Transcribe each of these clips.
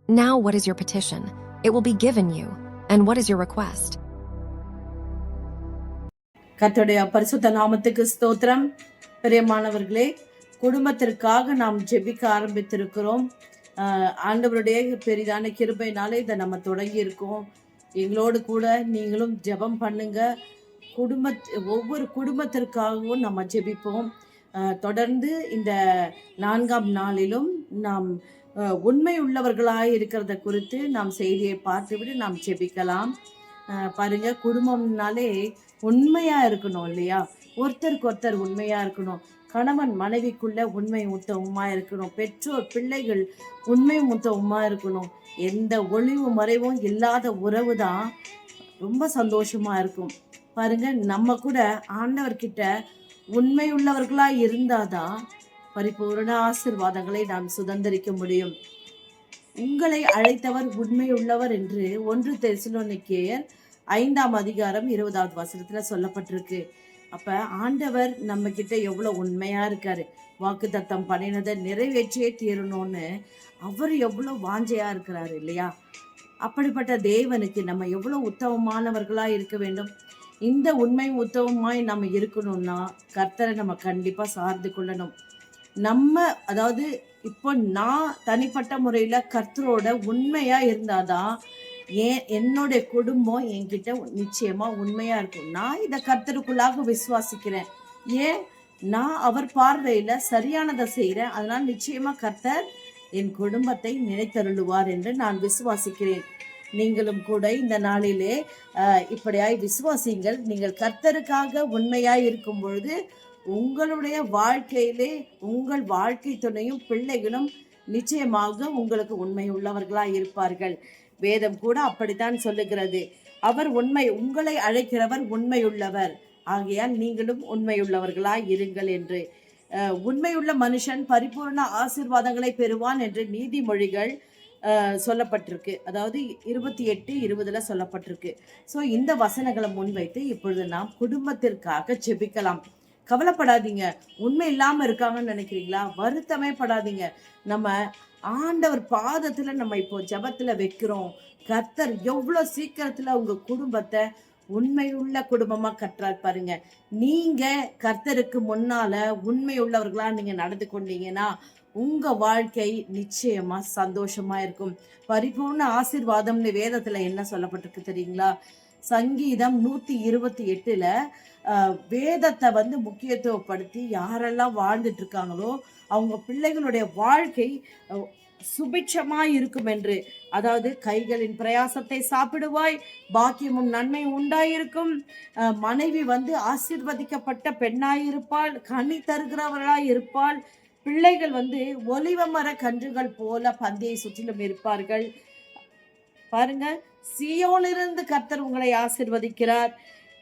Now what is your petition? It will be given you. And what is your request? கர்த்தருடைய பரிசுத்த நாமத்துக்கு ஸ்தோத்திரம். பிரியமானவர்களே, குடும்பத்திற்காக நாம் ஜெபிக்க ஆரம்பித்திருக்கிறோம். ஆண்டவருடைய பெரிதான கிருபையினாலே இதை நம்ம தொடங்கி இருக்கோம். எங்களோடு கூட நீங்களும் ஜெபம் பண்ணுங்க. ஒவ்வொரு குடும்பத்திற்காகவும் நம்ம ஜெபிப்போம். தொடர்ந்து இந்த 4ஆம் நாளிலும் நாம் உண்மை உள்ளவர்களாய் இருக்கிறத குறித்து நாம் செய்தியை பார்த்துவிட்டு நாம் ஜெபிக்கலாம். பாருங்க, குடும்பம்னாலே உண்மையா இருக்கணும் இல்லையா? ஒருத்தருக்கு ஒருத்தர் உண்மையா இருக்கணும். கணவன் மனைவிக்குள்ள உண்மை முத்தவுமா இருக்கணும். பெற்றோர் பிள்ளைகள் உண்மை முத்தவுமா இருக்கணும். எந்த ஒளிவு மறைவும் இல்லாத உறவு தான் ரொம்ப சந்தோஷமா இருக்கும். பாருங்க, நம்ம கூட ஆண்டவர்கிட்ட உண்மை உள்ளவர்களா இருந்தாதான் பரிபூரண ஆசீர்வாதங்களை நாம் சுதந்திரிக்க முடியும். உங்களை அழைத்தவர் உண்மை உள்ளவர் என்று 1 தெசலோனிக்கேயர் 5ஆம் அதிகாரம் 20வது வசனத்துல சொல்லப்பட்டிருக்கு. அப்ப ஆண்டவர் நம்ம கிட்ட எவ்வளவு உண்மையா இருக்காரு. வாக்குத்தத்தம் பண்ணினதை நிறைவேற்றியே தீரணும்னு அவர் எவ்வளவு வாஞ்சையா இருக்கிறாரு இல்லையா? அப்படிப்பட்ட தேவனுக்கு நம்ம எவ்வளவு உத்தமமானவர்களா இருக்க வேண்டும். இந்த உண்மை உத்தமமாய் நம்ம இருக்கணும்னா கர்த்தரை நம்ம கண்டிப்பா சார்ந்து கொள்ளணும். அதாவது இப்போ நான் தனிப்பட்ட முறையில கர்த்தரோட உண்மையா இருந்தாதான் என்னுடைய குடும்பம் என்கிட்ட நிச்சயமா உண்மையா இருக்கும். நான் இதை கர்த்தருக்குள்ளாக விசுவாசிக்கிறேன். ஏன்? நான் அவர் பார்வையில சரியானதை செய்யறேன். அதனால நிச்சயமா கர்த்தர் என் குடும்பத்தை நினைத்தருளுவார் என்று நான் விசுவாசிக்கிறேன். நீங்களும் கூட இந்த நாளிலே இப்படியாய் விசுவாசிங்கள். நீங்கள் கர்த்தருக்காக உண்மையாய் இருக்கும் பொழுது உங்களுடைய வாழ்க்கையிலே உங்கள் வாழ்க்கை துணையும் பிள்ளைகளும் நிச்சயமாக உங்களுக்கு உண்மை உள்ளவர்களாய் இருப்பார்கள். வேதம் கூட அப்படித்தான் சொல்லுகிறது. அவர் உங்களை அழைக்கிறவர் உண்மையுள்ளவர், ஆகையால் நீங்களும் உண்மையுள்ளவர்களாய் இருங்கள் என்று. உண்மையுள்ள மனுஷன் பரிபூர்ண ஆசீர்வாதங்களை பெறுவான் என்று நீதிமொழிகள் சொல்லப்பட்டிருக்கு. அதாவது 28:20 சொல்லப்பட்டிருக்கு. ஸோ இந்த வசனங்களை முன்வைத்து இப்பொழுது நாம் குடும்பத்திற்காக ஜெபிக்கலாம். கவலைப்படாதீங்க. உண்மை இல்லாம இருக்காங்கன்னு நினைக்கிறீங்களா? வருத்தமே படாதீங்க. நம்ம ஆண்டவர் பாதத்துல நம்ம இப்போ ஜபத்துல வைக்கிறோம். கர்த்தர் எவ்வளவு சீக்கிரத்துல உங்க குடும்பத்தை உண்மையுள்ள குடும்பமா கற்றார் பாருங்க. நீங்க கர்த்தருக்கு முன்னால உண்மை உள்ளவர்களா நீங்க நடந்து கொண்டீங்கன்னா உங்க வாழ்க்கை நிச்சயமா சந்தோஷமா இருக்கும். பரிபூர்ண ஆசீர்வாதம்னு வேதத்துல என்ன சொல்லப்பட்டிருக்கு தெரியுங்களா? சங்கீதம் 128ல வேதத்தை முக்கியத்துவப்படுத்தி யாரெல்லாம் வாழ்ந்துட்டு இருக்காங்களோ அவங்க பிள்ளைகளுடைய வாழ்க்கை சுபிட்சமாய் இருக்கும் என்று. அதாவது கைகளின் பிரயாசத்தை சாப்பிடுவாய், பாக்கியமும் நன்மை உண்டாயிருக்கும். மனைவி ஆசீர்வதிக்கப்பட்ட பெண்ணாயிருப்பாள், கனி தருகிறவர்களாய் இருப்பாள். பிள்ளைகள் ஒலிவ மர கன்றுகள் போல பந்தியை சுற்றிலும் இருப்பார்கள். பாருங்க, சீயோனிலிருந்து கர்த்தர் உங்களை ஆசீர்வதிக்கிறார்.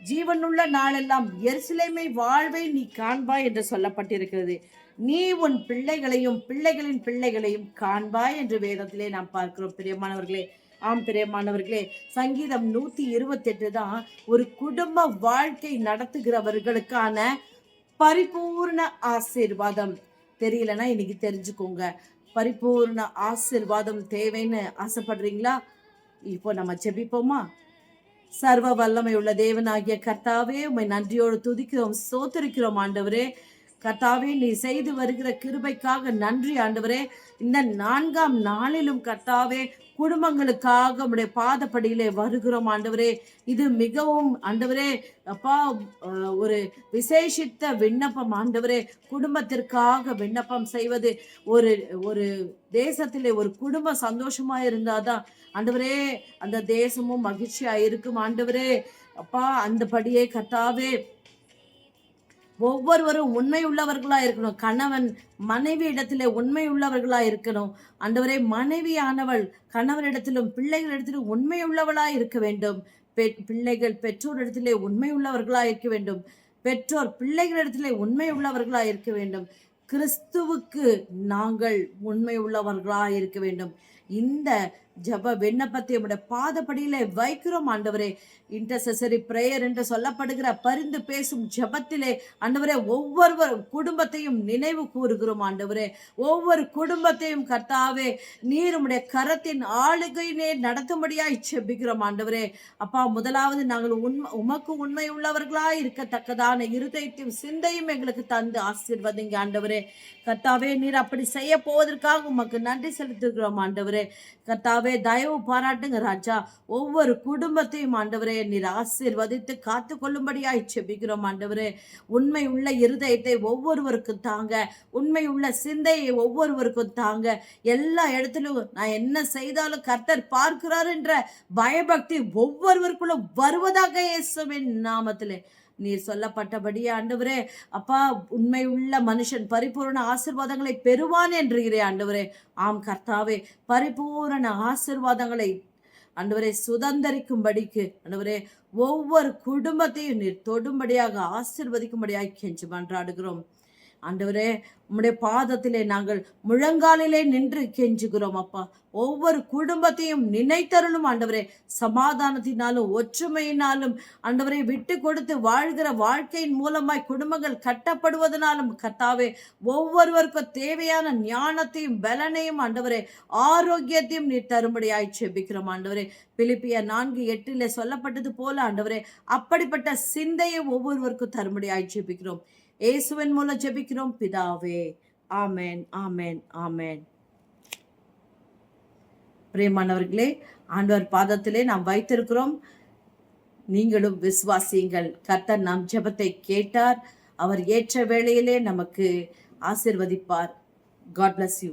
ஜீவனுள்ள நாளெல்லாம் எருசலேமை வாழ்வை நீ காண்பாய் என்று சொல்லப்பட்டிருக்கிறது. நீ உன் பிள்ளைகளையும் பிள்ளைகளின் பிள்ளைகளையும் காண்பாய் என்று வேதத்திலே நாம் பார்க்கிறோம். பிரியமானவர்களே, ஆம் பிரியமானவர்களே, சங்கீதம் 128 தான் ஒரு குடும்ப வாழ்க்கை நடத்துகிறவர்களுக்கான பரிபூர்ண ஆசீர்வாதம். தெரியலன்னா இன்னைக்கு தெரிஞ்சுக்கோங்க. பரிபூர்ண ஆசீர்வாதம் தேவைன்னு ஆசைப்படுறீங்களா? இப்போ நம்ம ஜெபிப்போமா? சர்வ வல்லமை உள்ள தேவனாகிய கர்த்தாவே, உம்மை நன்றியோடு துதிக்கிறோம், ஸ்தோத்திரிக்கிறோம் ஆண்டவரே. கர்த்தாவே, நீ செய்து வருகிற கிருபைக்காக நன்றி ஆண்டவரே. இந்த 4ஆம் நாளிலும் கர்த்தாவே குடும்பங்களுக்காக உடைய பாதப்படியிலே வருகிறோம் ஆண்டவரே. இது மிகவும் ஆண்டவரே அப்பா ஒரு விசேஷித்த விண்ணப்பம் ஆண்டவரே. குடும்பத்திற்காக விண்ணப்பம் செய்வது ஒரு தேசத்திலே ஒரு குடும்பம் சந்தோஷமா இருந்தாதான் ஆண்டவரே அந்த தேசமும் மகிழ்ச்சியா இருக்கும் ஆண்டவரே. அப்பா அந்தபடியே கர்த்தாவே ஒவ்வொருவரும் உண்மை உள்ளவர்களா இருக்கணும். கணவன் மனைவி இடத்திலே உண்மை உள்ளவர்களா இருக்கணும் ஆண்டவரே. மனைவியானவள் கணவனிடத்திலும் பிள்ளைகளிடத்திலும் உண்மை உள்ளவளா இருக்க வேண்டும். பிள்ளைகள் பெற்றோர் இடத்திலே உண்மை உள்ளவர்களா இருக்க வேண்டும். பெற்றோர் பிள்ளைகளிடத்திலே உண்மை உள்ளவர்களா இருக்க வேண்டும். கிறிஸ்துவுக்கு நாங்கள் உண்மை உள்ளவர்களா இருக்க வேண்டும். இந்த ஜப விண்ணப்பத்தை உம்முடைய பாதப்படியிலே வைக்கிறோம் ஆண்டவரே. இன்டர்செசரி பிரேயர் என்று சொல்லப்படுகிற பரிந்து பேசும் ஜபத்திலே ஆண்டவரே ஒவ்வொரு குடும்பத்தையும் நினைவு கூறுகிறோம் ஆண்டவரே. ஒவ்வொரு குடும்பத்தையும் கர்த்தாவே நீர் உம்முடைய கரத்தின் ஆளுகையிலே நடத்தும்படியாய் செபிக்கிறோம் ஆண்டவரே. அப்பா, முதலாவது நாங்கள் உமக்கு உண்மை உள்ளவர்களாய் இருக்கத்தக்கதான இருதயத்தையும் சிந்தையும் எங்களுக்கு தந்து ஆசீர்வதிங்க ஆண்டவரே. கர்த்தாவே, நீர் அப்படி செய்ய போவதற்காக உமக்கு நன்றி செலுத்துகிறோம் ஆண்டவரே. கர்த்தாவே, தயவு பாராட்டுங்க ராஜா. ஒவ்வொரு குடும்பத்தையும் ஆண்டவரே நீர் ஆசீர்வதித்து காத்து கொள்ளும்படியாய் செபிக்கிறோம் ஆண்டவரே. உண்மை உள்ள இருதயத்தை ஒவ்வொருவருக்கும் தாங்க, உண்மை உள்ள சிந்தையை ஒவ்வொருவருக்கும் தாங்க. எல்லா இடத்திலும் நான் என்ன செய்தாலும் கர்த்தர் பார்க்கிறார் என்ற பயபக்தி ஒவ்வொருவருக்குள்ளும் வருவதாக இயேசுவின் நாமத்திலே நீர் சொல்லப்பட்டபடியே ஆண்டவரே. அப்பா, உண்மை உள்ள மனுஷன் பரிபூர்ண ஆசீர்வாதங்களை பெறுவான் என்றீரே ஆண்டவரே. ஆம் கர்த்தாவே, பரிபூரண ஆசீர்வாதங்களை ஆண்டவரே சுதந்தரிக்கும்படிக்கு ஆண்டவரே ஒவ்வொரு குடும்பத்தையும் நீர் தொடும்படியாக ஆசீர்வதிக்கும்படியாக கெஞ்சி மன்றாடுகிறோம் ஆண்டவரே. உம்முடைய பாதத்திலே நாங்கள் முழங்காலிலே நின்று கெஞ்சுகிறோம் அப்பா. ஒவ்வொரு குடும்பத்தையும் நினைத்தருளும் ஆண்டவரே. சமாதானத்தினாலும் ஒற்றுமையினாலும் ஆண்டவரை விட்டு கொடுத்து வாழ்கிற வாழ்க்கையின் மூலமாய் குடும்பங்கள் கட்டப்படுவதனாலும் கர்த்தாவே ஒவ்வொருவருக்கும் தேவையான ஞானத்தையும் பலனையும் ஆண்டவரே ஆரோக்கியத்தையும் நீர் தரும்படியாய் செபிக்கிறோம் ஆண்டவரே. பிலிப்பியர் 4:8 சொல்லப்பட்டது போல ஆண்டவரே அப்படிப்பட்ட சிந்தையை ஒவ்வொருவருக்கும் தரும்படியாய் செபிக்கிறோம். இயேசுவின் மூலம் ஜெபிக்கிறோம் பிதாவே. ஆமென், ஆமென், ஆமென். பிரியமானவர்களே, ஆண்டவர் பாதத்திலே நாம் வைத்திருக்கிறோம். நீங்களும் விசுவாசியுங்கள். கர்த்தர் நம் ஜெபத்தை கேட்டார். அவர் ஏற்ற வேளையிலே நமக்கு ஆசீர்வதிப்பார். God bless you.